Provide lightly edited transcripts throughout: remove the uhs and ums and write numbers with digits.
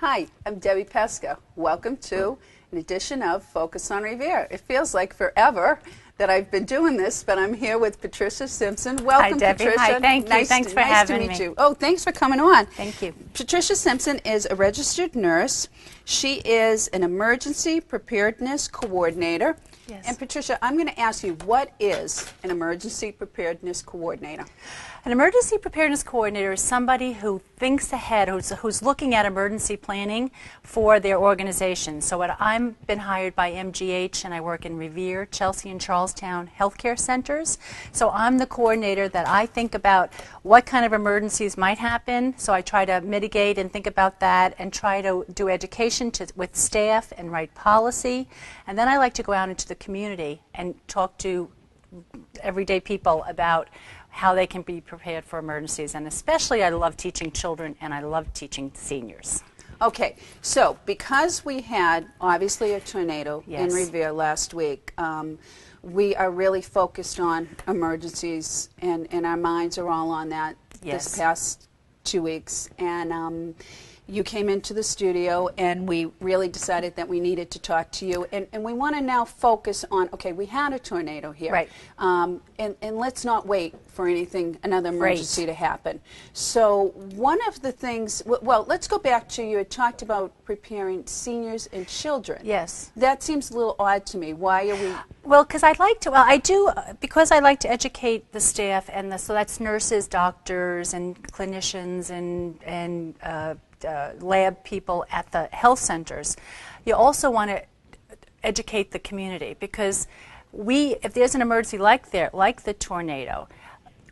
Hi, I'm Debbie Pesca. Welcome to an edition of Focus on Revere. It feels like forever that I've been doing this, but I'm here with Patricia Simpson. Welcome, Hi, Debbie. Patricia. Hi, thank you. Thanks for having me. Nice to meet you. Oh, thanks for coming on. Thank you. Patricia Simpson is a registered nurse. She is an emergency preparedness coordinator. Yes. And Patricia, I'm going to ask you, what is an emergency preparedness coordinator? An emergency preparedness coordinator is somebody who thinks ahead, who's looking at emergency planning for their organization. So I've been hired by MGH, and I work in Revere, Chelsea, and Charlestown healthcare centers. So I'm the coordinator that I think about what kind of emergencies might happen. So I try to mitigate and think about that and try to do education with staff and write policy. And then I like to go out into the community and talk to everyday people about how they can be prepared for emergencies. And especially I love teaching children and I love teaching seniors. Okay, so because we had obviously a tornado Yes. in Revere last week, we are really focused on emergencies, and our minds are all on that Yes. this past 2 weeks. And you came into the studio, and we really decided that we needed to talk to you. And we want to now focus on, okay, we had a tornado here. Right. And let's not wait for another emergency to happen. So one of the things, well, let's go back to, you had talked about preparing seniors and children. Yes. That seems a little odd to me. Why are we... Well, because I'd like to, well, I do, because I like to educate the staff, and so that's nurses, doctors, and clinicians, and lab people at the health centers. You also want to educate the community, because if there's an emergency like the tornado,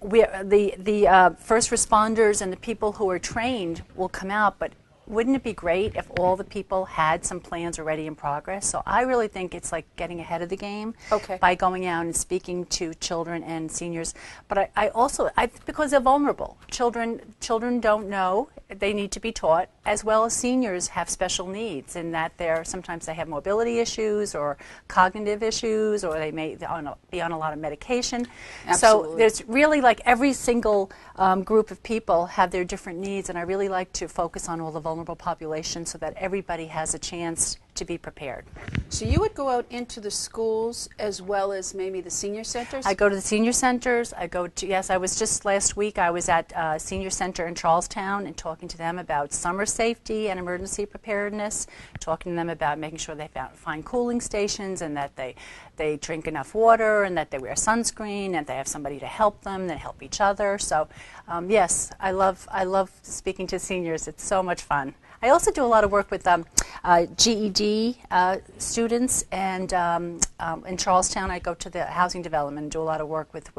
the first responders and the people who are trained will come out, but wouldn't it be great if all the people had some plans already in progress? So I really think it's like getting ahead of the game by going out and speaking to children and seniors. But I also, because they're vulnerable. Children don't know. They need to be taught, as well as seniors have special needs in that sometimes they have mobility issues or cognitive issues, or they may be on a lot of medication. Absolutely. So there's really, like, every single group of people have their different needs, and I really like to focus on all the vulnerable population so that everybody has a chance to be prepared. So you would go out into the schools as well as maybe the senior centers? I go to the senior centers. Yes, I was just last week, I was at a senior center in Charlestown and talking to them about summer safety and emergency preparedness, talking to them about making sure they find cooling stations, and that they drink enough water, and that they wear sunscreen, and they have somebody to help them, that help each other. So yes, I love speaking to seniors. It's so much fun. I also do a lot of work with GED students, and in Charlestown I go to the housing development and do a lot of work with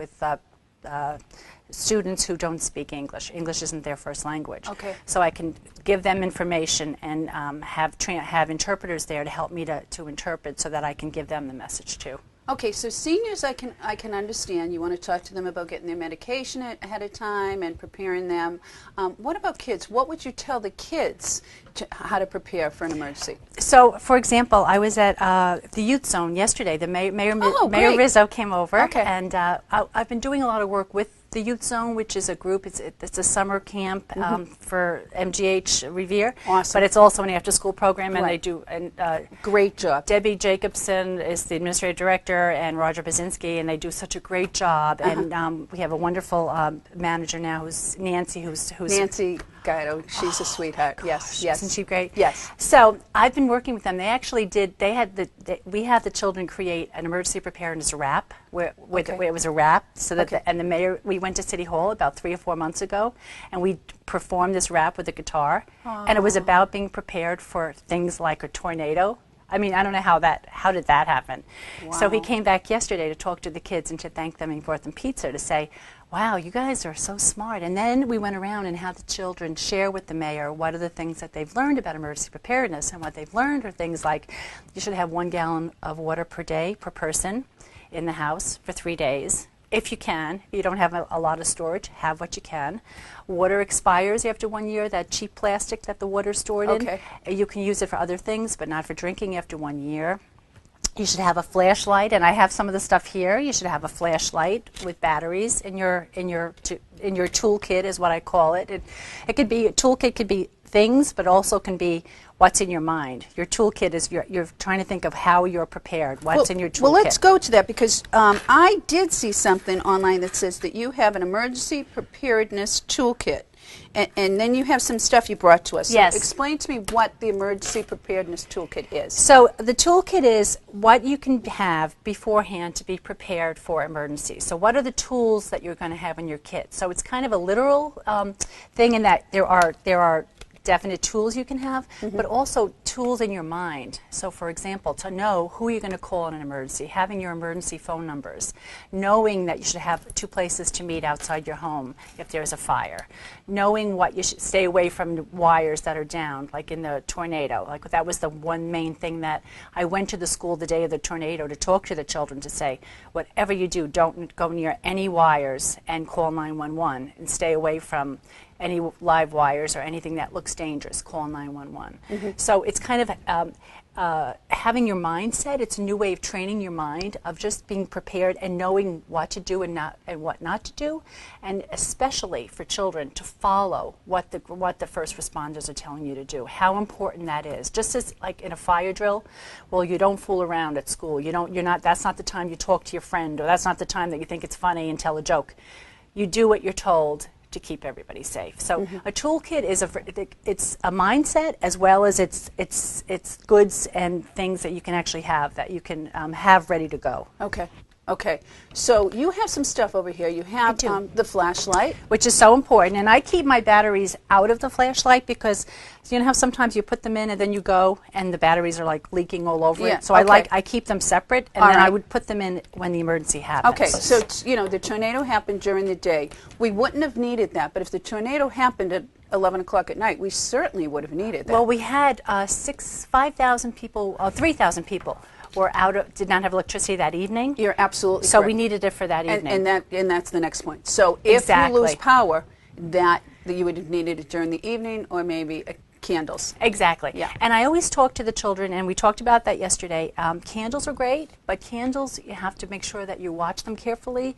students who don't speak English. English isn't their first language. Okay. So I can give them information and have interpreters there to help me to interpret, so that I can give them the message too. Okay, so seniors I can understand. You want to talk to them about getting their medication ahead of time and preparing them. What about kids? What would you tell the kids how to prepare for an emergency? So, for example, I was at the Youth Zone yesterday. The Mayor Rizzo came over, and I've been doing a lot of work with the Youth Zone, which is a group. It's a summer camp for MGH Revere. Awesome. But it's also an after-school program, and they do great job. Debbie Jacobson is the administrative director, and Roger Basinski, and they do such a great job. And we have a wonderful manager now, who's Nancy, who's Nancy Guido. She's a sweetheart. Yes, yes. Isn't she great? Yes. So I've been working with them. They actually did. We had the children create an emergency preparedness rap, where it was a rap, so that and the mayor. We went to City Hall about 3 or 4 months ago, and we performed this rap with a guitar, and it was about being prepared for things like a tornado. I mean, I don't know how did that happen? Wow. So he came back yesterday to talk to the kids and to thank them, and brought them pizza to say, wow, you guys are so smart. And then we went around and had the children share with the mayor what are the things that they've learned about emergency preparedness. And what they've learned are things like you should have 1 gallon of water per day per person in the house for 3 days. If you can. If you don't have a lot of storage, have what you can. Water expires after 1 year, that cheap plastic that the water's stored in. You can use it for other things, but not for drinking after 1 year. You should have a flashlight, and I have some of the stuff here. You should have a flashlight with batteries in your toolkit, is what I call it. It could be, a toolkit could be things, but also can be what's in your mind. Your toolkit is you're trying to think of how you're prepared. What's in your toolkit? Well, let's go to that because I did see something online that says that you have an emergency preparedness toolkit. And then you have some stuff you brought to us. So Yes. explain to me what the emergency preparedness toolkit is. So the toolkit is what you can have beforehand to be prepared for emergencies. So what are the tools that you're going to have in your kit? So it's kind of a literal thing in that there are definite tools you can have, but also tools in your mind. So for example, to know who you're going to call in an emergency, having your emergency phone numbers, knowing that you should have 2 places to meet outside your home if there's a fire, knowing what you should stay away from wires that are down, like in the tornado. Like that was the one main thing that I went to the school the day of the tornado to talk to the children to say, whatever you do, don't go near any wires and call 911 and stay away from any live wires or anything that looks dangerous, call 911. So it's kind of having your mindset. It's a new way of training your mind, of just being prepared and knowing what to do and what not to do, and especially for children to follow what the first responders are telling you to do. How important that is. Just as like in a fire drill, well, you don't fool around at school. That's not the time you talk to your friend, or that's not the time that you think it's funny and tell a joke. You do what you're told to keep everybody safe. So a toolkit is it's a mindset as well as it's goods and things that you can actually have that you can have ready to go. Okay. Okay. So you have some stuff over here. You have the flashlight, which is so important, and I keep my batteries out of the flashlight because you know how sometimes you put them in and then you go and the batteries are like leaking all over it. So I keep them separate, and then I would put them in when the emergency happens. Okay. So the tornado happened during the day. We wouldn't have needed that, but if the tornado happened at 11 o'clock at night, we certainly would have needed that. Well, we had 5,000 people, 3,000 people did not have electricity that evening. You're absolutely so correct. We needed it for that evening. And that's the next point. So if you lose power, that you would have needed it during the evening, or maybe candles. Exactly. Yeah. And I always talk to the children, and we talked about that yesterday. Candles are great, but candles, you have to make sure that you watch them carefully.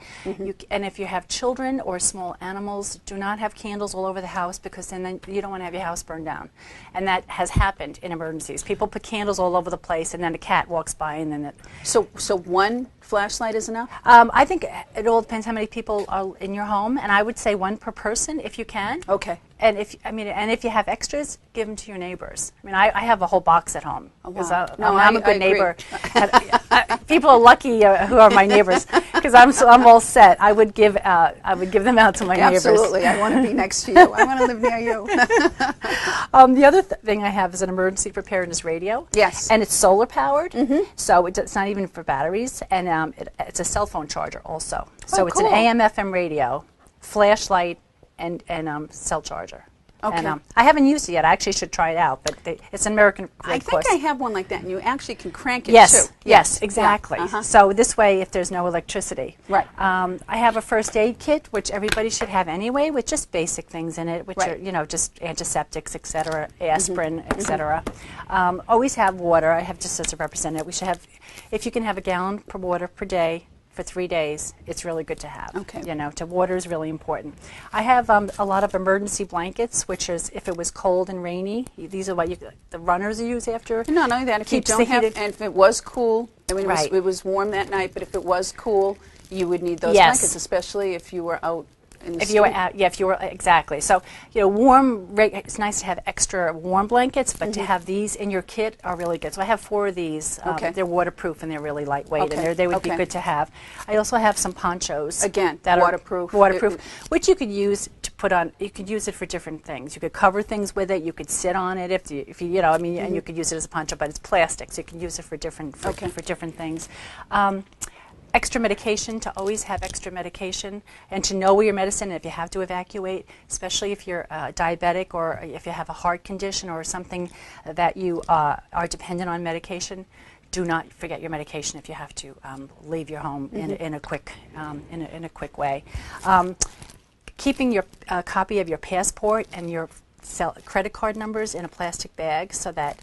And if you have children or small animals, do not have candles all over the house, because then you don't want to have your house burned down. And that has happened in emergencies. People put candles all over the place, and then a cat walks by, and then So one flashlight is enough? I think it all depends how many people are in your home, and I would say 1 per person if you can. Okay. And if you have extras, give them to your neighbors. I mean, I have a whole box at home because I'm a good neighbor. People are lucky who are my neighbors, because I'm all set. I would give them out to my neighbors. Absolutely, I want to be next to you. I want to live near you. The other thing I have is an emergency preparedness radio. Yes, and it's solar powered, so it's not even for batteries, and it's a cell phone charger also. So it's an AM/FM radio, flashlight, and cell charger. Okay. And, I haven't used it yet. I actually should try it out, but it's an American Red Cross. I think I have one like that, and you actually can crank it yes, too. Yes, exactly. Yeah. So this way, if there's no electricity. Right. I have a first aid kit, which everybody should have anyway, with just basic things in it, which are, just antiseptics, et cetera, aspirin, et cetera. Always have water. I have just as a representative. We should have, if you can have a gallon per water per day, for 3 days, it's really good to have. Okay. Water is really important. I have a lot of emergency blankets, which is if it was cold and rainy. These are what the runners use after. Not only that, if you don't have, and if it was cool, I mean, it was warm that night, but if it was cool, you would need those blankets, especially if you were out. If you were exactly. So, it's nice to have extra warm blankets, but to have these in your kit are really good. So I have 4 of these. They're waterproof and they're really lightweight, and they would be good to have. I also have some ponchos. Again, that waterproof. Which you could use to put on. You could use it for different things. You could cover things with it. You could sit on it if you and you could use it as a poncho, but it's plastic, so you can use it for different things. Extra medication, to always have extra medication, and to know where your medicine, if you have to evacuate, especially if you're diabetic or if you have a heart condition or something that you are dependent on medication. Do not forget your medication if you have to leave your home in a quick way. Keeping your copy of your passport and your credit card numbers in a plastic bag, so that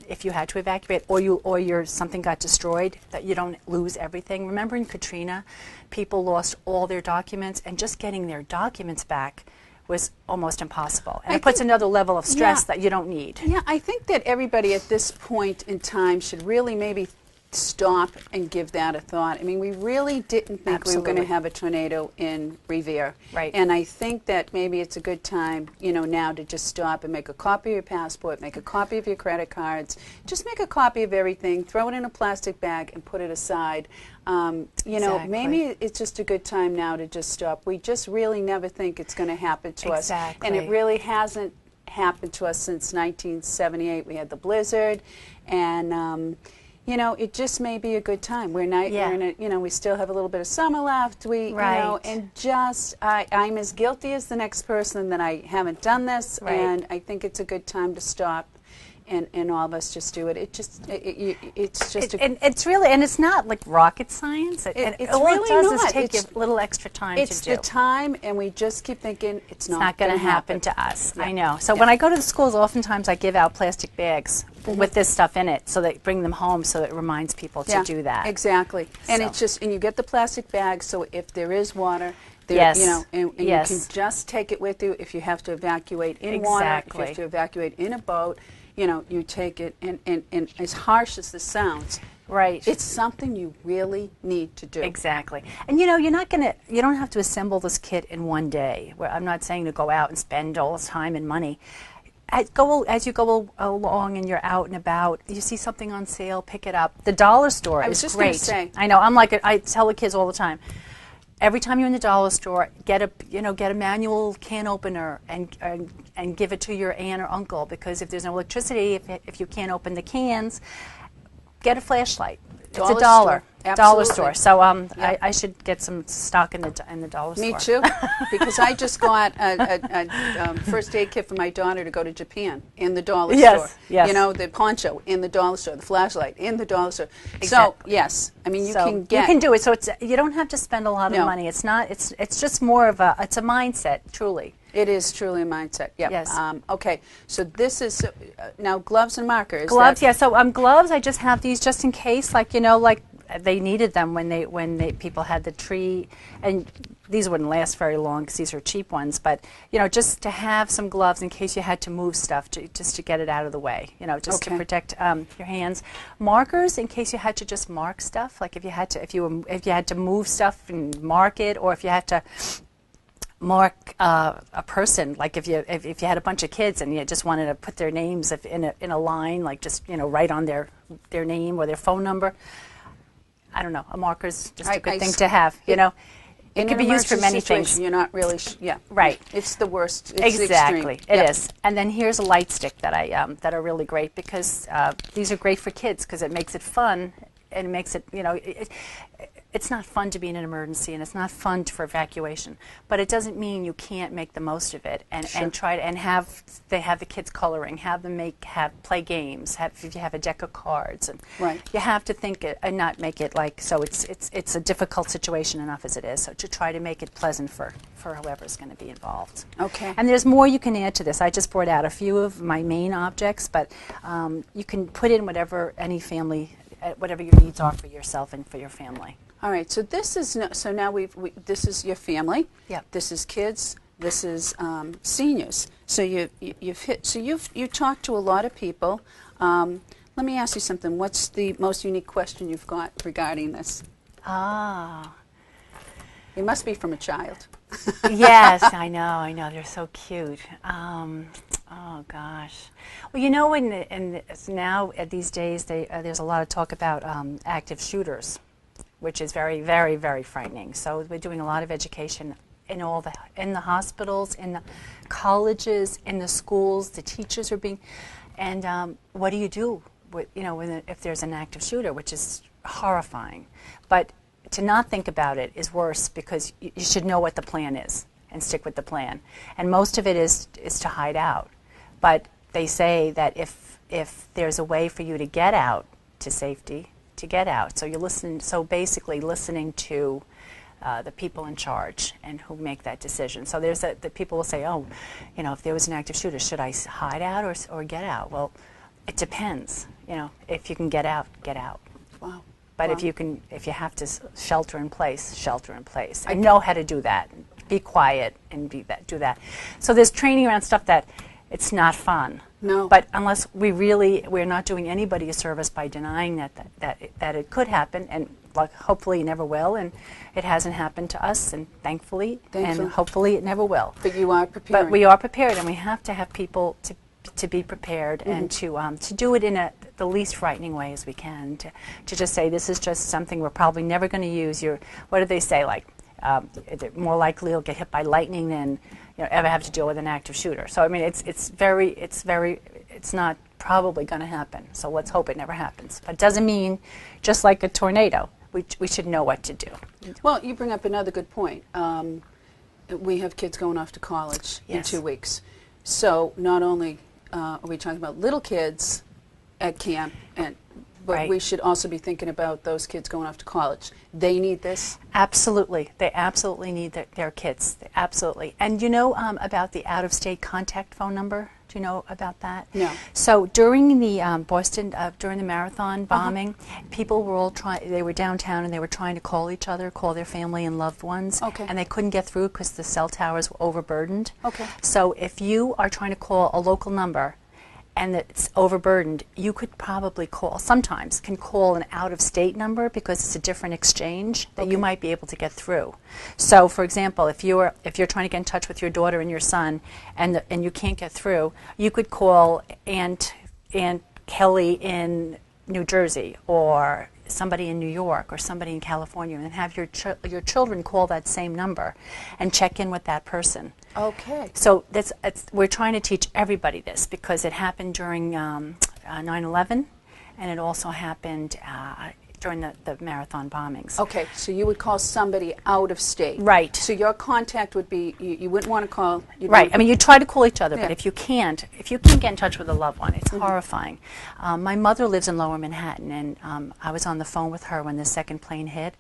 if you had to evacuate or something got destroyed, that you don't lose everything. Remember in Katrina, people lost all their documents, and just getting their documents back was almost impossible. And it puts another level of stress that you don't need. Yeah, I think that everybody at this point in time should really maybe stop and give that a thought. I mean, we really didn't think we were going to have a tornado in Revere. Right. And I think that maybe it's a good time, you know, now to just stop and make a copy of your passport, make a copy of your credit cards, just make a copy of everything, throw it in a plastic bag and put it aside. You know, maybe it's just a good time now to just stop. We just really never think it's going to happen to us. And it really hasn't happened to us since 1978. We had the blizzard, and you know, it just may be a good time. We're not, we're in a, you know, we still have a little bit of summer left. You know, and just, I'm as guilty as the next person that I haven't done this, and I think it's a good time to stop. And all of us just do it. It's just and it's really, and it's not like rocket science. It's all really it does not. is take you a little extra time to do. It's the time, and we just keep thinking it's not going to happen to us. Yeah. I know. So when I go to the schools, oftentimes I give out plastic bags with this stuff in it, so they bring them home, so it reminds people to do that. Exactly. And it's just, and you get the plastic bag, so if there is water. You know, and you can just take it with you if you have to evacuate in water, if you have to evacuate in a boat. You know, you take it, and as harsh as this sounds, it's something you really need to do. Exactly. And you know, you don't have to assemble this kit in one day. I'm not saying to go out and spend all this time and money. As you go along and you're out and about, you see something on sale, pick it up. The dollar store is great. Gonna say. I know. I tell the kids all the time. Every time you're in the dollar store, get a manual can opener and give it to your aunt or uncle, because if there's no electricity, if you can't open the cans, get a flashlight. It's a dollar. Dollar store. So I should get some stock in the dollar store. Me too, because I just got a first aid kit for my daughter to go to Japan in the dollar store. Yes. You know, the poncho in the dollar store, the flashlight in the dollar store. Exactly. So yes, I mean you can do it. So you don't have to spend a lot of money. It's not. It's just more of a mindset, truly. It is truly a mindset. Yeah. Yes. Okay. So this is now gloves and markers. Gloves. Yeah. So gloves. I just have these just in case, like they needed them when people had the tree, and these wouldn't last very long because these are cheap ones. But just to have some gloves in case you had to move stuff, just to get it out of the way. Just to protect your hands. Markers in case you had to just mark stuff, like if you had to move stuff and mark it, or if you had to mark a person, like if you had a bunch of kids and you just wanted to put their names in a line, like just write on their name or their phone number. I don't know. A marker's just a good thing to have. It can be used for many things. You're not really. Right. It's the worst. It's exactly. Extreme. It is. And then here's a light stick that that are really great, because these are great for kids because it makes it fun, and it makes it it's not fun to be in an emergency, and it's not fun for evacuation, but it doesn't mean you can't make the most of it and try to have the kids coloring, have them play games, if you have a deck of cards, and you have to think it and not make it like so it's a difficult situation enough as it is, so to try to make it pleasant for whoever's going to be involved. Okay. And there's more you can add to this. I just brought out a few of my main objects, but you can put in whatever whatever your needs are for yourself and for your family. All right, so this is now this is your family. Yep. This is kids. This is seniors. So you've talked to a lot of people. Let me ask you something. What's the most unique question you've got regarding this? It must be from a child. Yes, I know. They're so cute. Oh gosh. Well, now these days there's a lot of talk about active shooters, which is very, very, very frightening. So we're doing a lot of education in the hospitals, in the colleges, in the schools. The teachers are being, and what do you do if there's an active shooter, which is horrifying. But to not think about it is worse, because you should know what the plan is and stick with the plan. And most of it is to hide out. But they say that if there's a way for you to get out to safety, to get out. So basically listening to the people in charge and who make that decision. So there's the people will say, if there was an active shooter, should I hide out or get out? Well, it depends. If you can get out, get out. Wow. But if you have to shelter in place, and know how to do that. be quiet and do that. So there's training around stuff that it's not fun. No. But unless we're not doing anybody a service by denying that it could happen, and like hopefully it never will, and it hasn't happened to us, and thankfully. And hopefully it never will. But you are prepared. But we are prepared, and we have to have people to be prepared and to do it in the least frightening way as we can. To just say this is just something we're probably never going to use. What do they say? Like more likely you'll get hit by lightning than ever have to deal with an active shooter. So I mean, it's not probably going to happen. So let's hope it never happens. But it doesn't mean, just like a tornado, we should know what to do. Well, you bring up another good point. We have kids going off to college in Yes. 2 weeks. So not only are we talking about little kids at camp, but Right. we should also be thinking about those kids going off to college. They need this. Absolutely. They absolutely need their kits. Absolutely. And you know about the out-of-state contact phone number? Do you know about that? No. So during the during the marathon bombing, people were all they were downtown and they were trying to call each other, call their family and loved ones. Okay. And they couldn't get through because the cell towers were overburdened. Okay. So if you are trying to call a local number and it's overburdened, you could probably sometimes can call an out-of-state number because it's a different exchange that you might be able to get through. So, for example, if you're trying to get in touch with your daughter and your son, and you can't get through, you could call Aunt Kelly in New Jersey, or somebody in New York, or somebody in California, and have your children call that same number and check in with that person. Okay. So we're trying to teach everybody this because it happened during 9/11, and it also happened during the marathon bombings. Okay, so you would call somebody out of state. Right. So your contact would be, you wouldn't want to call. Right. I mean, you try to call each other, Yeah. but if you can't get in touch with a loved one, it's horrifying. My mother lives in Lower Manhattan, and I was on the phone with her when the second plane hit,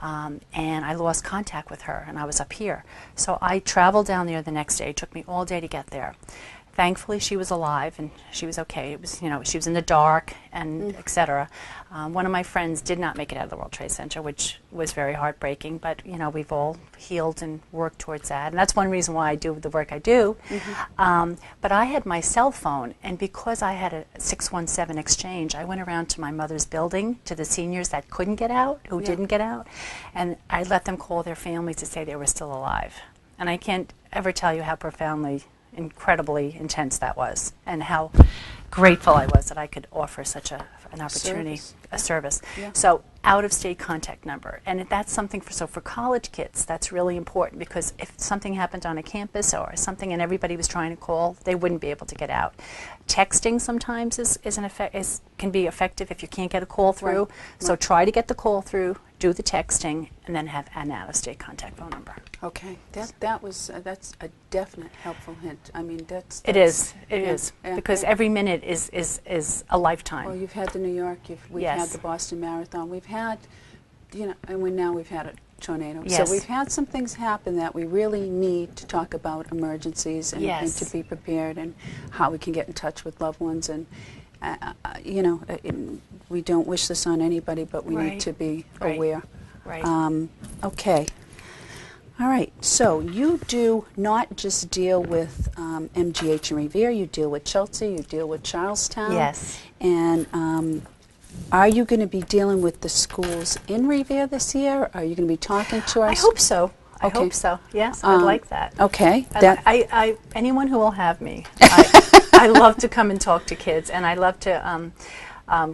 and I lost contact with her, and I was up here. So I traveled down there the next day. It took me all day to get there. Thankfully, she was alive and she was okay. It was, she was in the dark and etc. One of my friends did not make it out of the World Trade Center, which was very heartbreaking. But we've all healed and worked towards that, and that's one reason why I do the work I do. But I had my cell phone, and because I had a 617 exchange, I went around to my mother's building to the seniors that couldn't get out, who didn't get out, and I let them call their families to say they were still alive. And I can't ever tell you how profoundly, incredibly intense that was, and how grateful I was that I could offer such an opportunity, a service. Yeah. So out-of-state contact number, and that's something for college kids, that's really important, because if something happened on a campus or something and everybody was trying to call, they wouldn't be able to get out. Texting sometimes can be effective if you can't get a call through. Right. So try to get the call through, do the texting, and then have an out-of-state contact phone number. Okay, that's a definite helpful hint. I mean, It is, yeah, because every minute is a lifetime. Well, you've had the New York, we've Yes. had the Boston Marathon, we've had, and now we've had a tornado. Yes. So we've had some things happen that we really need to talk about emergencies and Yes. to be prepared, and how we can get in touch with loved ones. And we don't wish this on anybody, but we need to be aware. Right. Okay. All right. So you do not just deal with MGH and Revere. You deal with Chelsea. You deal with Charlestown. Yes. And are you going to be dealing with the schools in Revere this year? Are you going to be talking to us? I hope so. I Okay. hope so. Yes, I'd like that. Okay. Anyone who will have me, I love to come and talk to kids, and I love to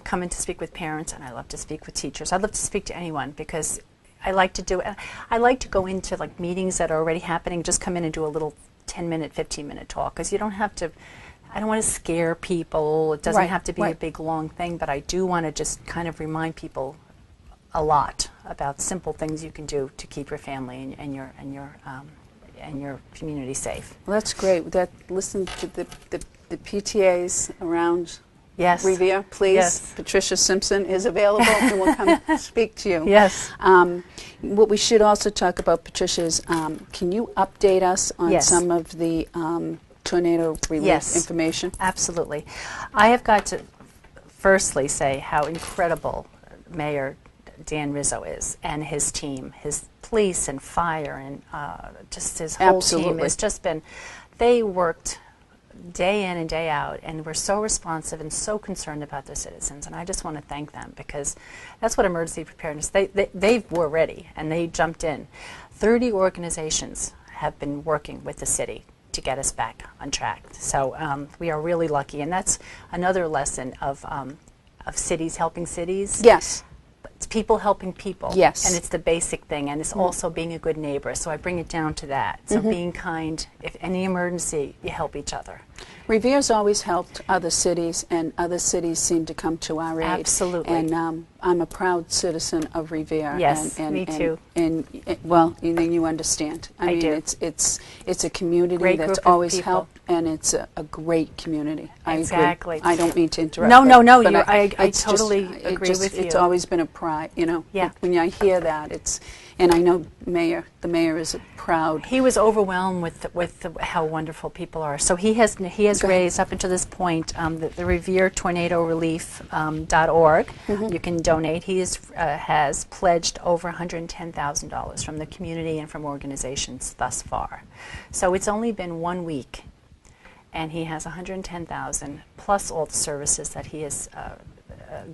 come in to speak with parents, and I love to speak with teachers. I love to speak to anyone because I like to do it. I like to go into like meetings that are already happening, just come in and do a little 10-minute, 15-minute talk, because you don't have to. I don't want to scare people. It doesn't have to be a big, long thing, but I do want to just kind of remind people a lot about simple things you can do to keep your family and your community safe. Well, that's great. Listen to the PTAs around Yes. Revere, please. Yes. Patricia Simpson is available and will come speak to you. Yes. What we should also talk about, Patricia, is can you update us on some of the tornado relief information? Absolutely. I have got to firstly say how incredible Mayor Dan Rizzo is, and his team, his police and fire and just his whole team has just been, they worked day in and day out and were so responsive and so concerned about their citizens, and I just want to thank them because that's what emergency preparedness, they were ready and they jumped in. 30 organizations have been working with the city to get us back on track. So we are really lucky, and that's another lesson of cities helping cities. Yes. It's people helping people. Yes. And it's the basic thing, and it's also being a good neighbor. So I bring it down to that. So being kind, if any emergency, you help each other. Revere's always helped other cities, and other cities seem to come to our aid. Absolutely. And I'm a proud citizen of Revere. Yes, and me too. Well, you understand. I mean, do. It's a community Great that's group of always people. helped, and it's a great community. Exactly. I agree. I don't mean to interrupt. No, but I it's totally just, agree with you. It's always been a pride, Yeah. When I hear that, and I know the mayor is proud. He was overwhelmed with how wonderful people are. So he has raised up until this point the Revere Tornado Relief.org. You can donate. He has pledged over $110,000 from the community and from organizations thus far. So it's only been 1 week, and he has $110,000 plus all the services that he has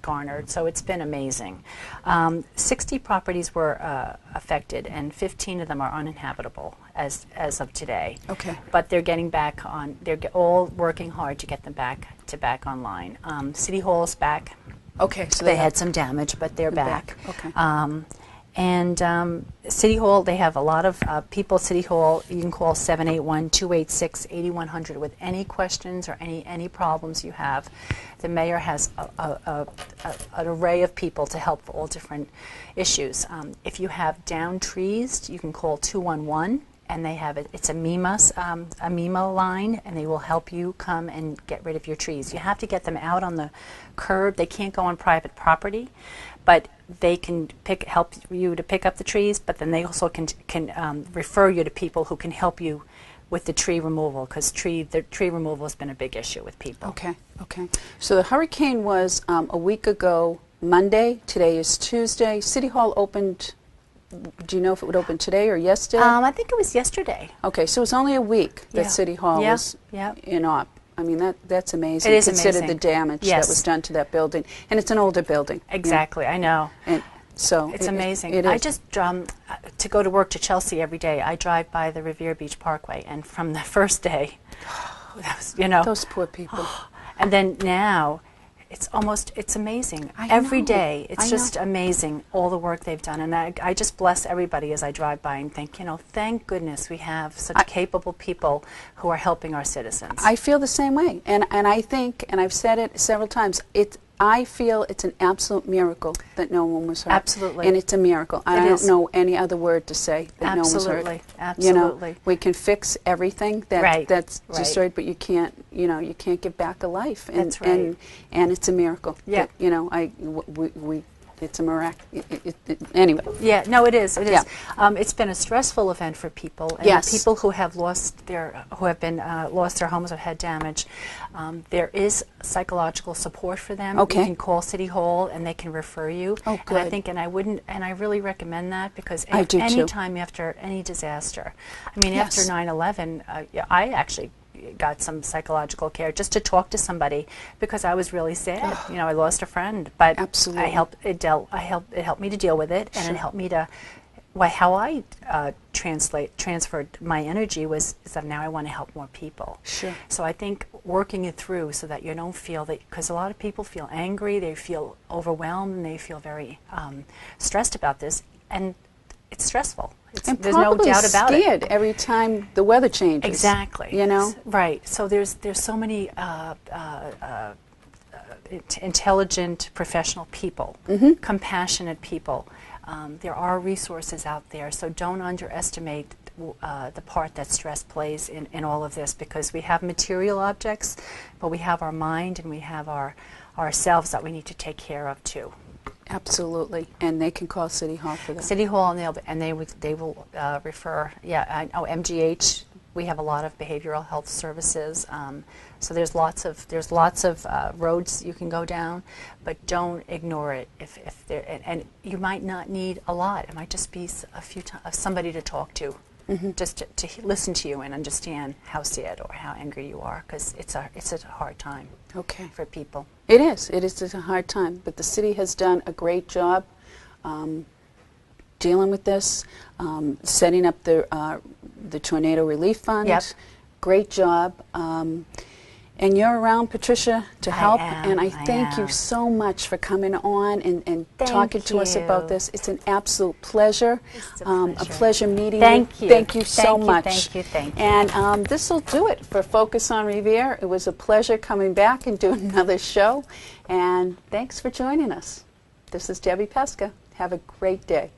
garnered. So it's been amazing. 60 properties were affected, and 15 of them are uninhabitable as of today. Okay. But they're getting back on. They're all working hard to get them back online. City Hall's back. Okay. So they had some damage, but they're back. Okay. And City Hall, they have a lot of people. City Hall, you can call 781-286-8100 with any questions or any problems you have. The mayor has an array of people to help for all different issues. If you have downed trees, you can call 211, and they have it's a MEMA line, and they will help you come and get rid of your trees. You have to get them out on the curb. They can't go on private property, but they can help you to pick up the trees, but then they also can refer you to people who can help you with the tree removal, because the tree removal has been a big issue with people. Okay. So the hurricane was a week ago Monday. Today is Tuesday. City Hall opened. Do you know if it would open today or yesterday? I think it was yesterday. Okay, so it's only a week that City Hall was in op. I mean, that's amazing. It is Consider amazing. the damage that was done to that building. And it's an older building. Exactly, I know. And so it's amazing. It is. I just, to go to work to Chelsea every day, I drive by the Revere Beach Parkway, and from the first day, that was, those poor people. And then now, it's amazing. Every day, it's just amazing, all the work they've done. And I just bless everybody as I drive by and think, thank goodness we have such capable people who are helping our citizens. I feel the same way. And I think, and I've said it several times, I feel it's an absolute miracle that no one was hurt. Absolutely. And it's a miracle. I don't know any other word to say that no one was hurt. Absolutely. We can fix everything that's destroyed, but you can't give back a life. And, That's right. And it's a miracle. Yeah. It's a miracle. Anyway. Yeah, no, it is. It is. Yeah. It's been a stressful event for people, and Yes. people who have lost their homes or had damage. There is psychological support for them. Okay. You can call City Hall, and they can refer you. Oh, good. And I think, and I really recommend that, because I do any too. time after any disaster, I mean, Yes. after 9/11, I actually got some psychological care just to talk to somebody, because I was really sad. I lost a friend, but Absolutely. it helped me to deal with it, and it helped me to how I transferred my energy is that now I want to help more people. Sure. So I think working it through so that you don't feel that, because a lot of people feel angry, they feel overwhelmed, and they feel very stressed about this, and it's stressful. And there's no doubt about it. scared every time the weather changes. Exactly. Right. So there's so many intelligent, professional people, compassionate people. There are resources out there, so don't underestimate the part that stress plays in all of this, because we have material objects, but we have our mind and we have ourselves that we need to take care of too. Absolutely, and they can call City Hall for that. City Hall, and they will refer. Yeah, I know MGH We have a lot of behavioral health services, so there's lots of roads you can go down, but don't ignore it. If there and you might not need a lot. It might just be a few somebody to talk to, just to listen to you and understand how sad or how angry you are, because it's a hard time. Okay. For people. It is. It is a hard time, but the city has done a great job dealing with this, setting up the tornado relief fund. Yep. Great job. And you're around, Patricia, to help. And I thank you am. so much for coming on and Thank talking to us about you. this. It's an absolute pleasure. It's A pleasure meeting Thank you. you. Thank you so much. Thank you. Thank you. And this will do it for Focus on Revere. It was a pleasure coming back and doing another show. And thanks for joining us. This is Debbie Pesca. Have a great day.